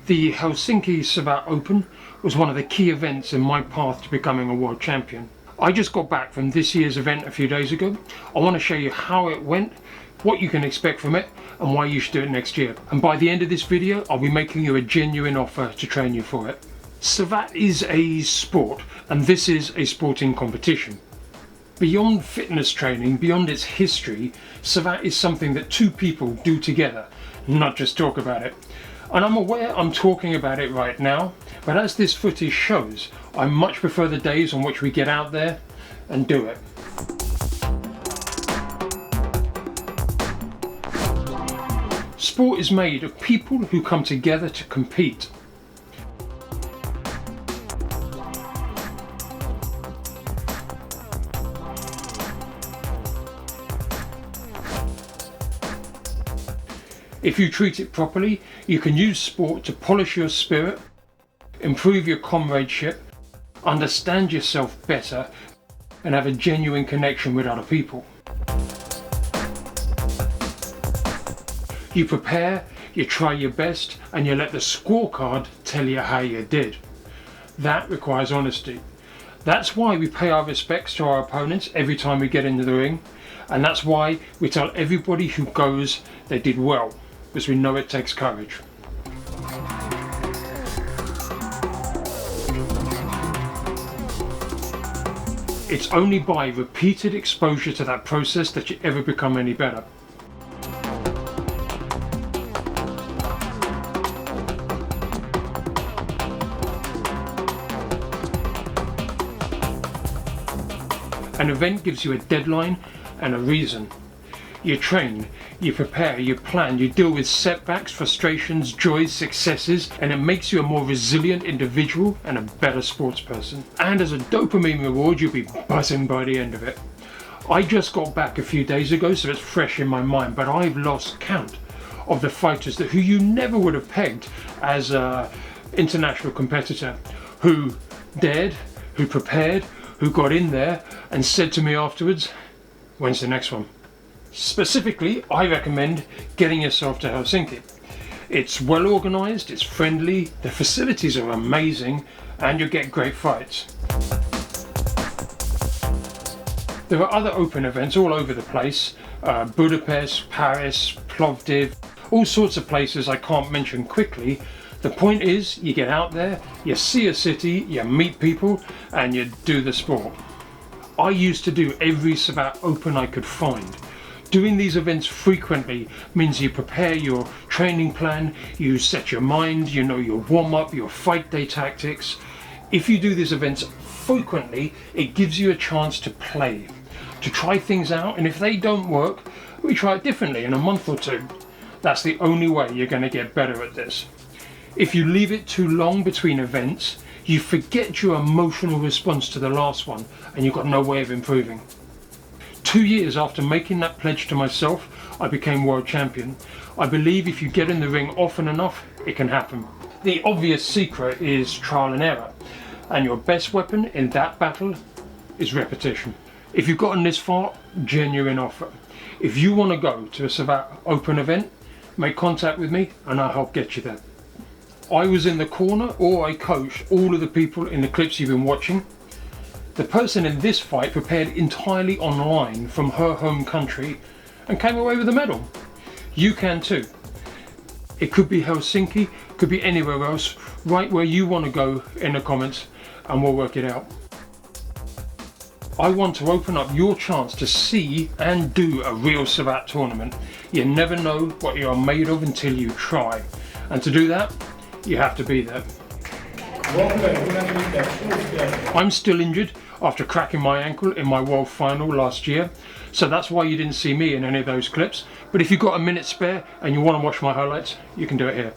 The Helsinki Savate Open was one of the key events in my path to becoming a world champion. I just got back from this year's event a few days ago. I want to show you how it went, what you can expect from it, and why you should do it next year. And by the end of this video, I'll be making you a genuine offer to train you for it. Savate is a sport, and this is a sporting competition. Beyond fitness training, beyond its history, Savate is something that two people do together, not just talk about it. And I'm aware I'm talking about it right now, but as this footage shows, I much prefer the days on which we get out there and do it. Sport is made of people who come together to compete. If you treat it properly, you can use sport to polish your spirit, improve your comradeship, understand yourself better, and have a genuine connection with other people. You prepare, you try your best, and you let the scorecard tell you how you did. That requires honesty. That's why we pay our respects to our opponents every time we get into the ring, and that's why we tell everybody who goes they did well, because we know it takes courage. It's only by repeated exposure to that process that you ever become any better. An event gives you a deadline and a reason. You train, you prepare, you plan, you deal with setbacks, frustrations, joys, successes, and it makes you a more resilient individual and a better sportsperson. And as a dopamine reward, you'll be buzzing by the end of it. I just got back a few days ago, so it's fresh in my mind, but I've lost count of the fighters who you never would have pegged as an international competitor, who dared, who prepared, who got in there and said to me afterwards, "When's the next one?" Specifically, I recommend getting yourself to Helsinki. It's well organised, it's friendly, the facilities are amazing, and you'll get great fights. There are other open events all over the place, Budapest, Paris, Plovdiv, all sorts of places I can't mention quickly. The point is, you get out there, you see a city, you meet people, and you do the sport. I used to do every Savate Open I could find. Doing these events frequently means you prepare your training plan, you set your mind, you know your warm-up, your fight day tactics. If you do these events frequently, it gives you a chance to play, to try things out, and if they don't work, we try it differently in a month or two. That's the only way you're going to get better at this. If you leave it too long between events, you forget your emotional response to the last one, and you've got no way of improving. 2 years after making that pledge to myself, I became world champion. I believe if you get in the ring often enough, it can happen. The obvious secret is trial and error, and your best weapon in that battle is repetition. If you've gotten this far, genuine offer. If you want to go to a Savate Open event, make contact with me and I'll help get you there. I was in the corner, or I coached all of the people in the clips you've been watching. The person in this fight prepared entirely online from her home country and came away with a medal. You can too. It could be Helsinki, could be anywhere else, right where you want to go in the comments, and we'll work it out. I want to open up your chance to see and do a real Savate tournament. You never know what you are made of until you try. And to do that, you have to be there. I'm still injured after cracking my ankle in my world final last year, so that's why you didn't see me in any of those clips. But if you've got a minute spare and you want to watch my highlights, you can do it here.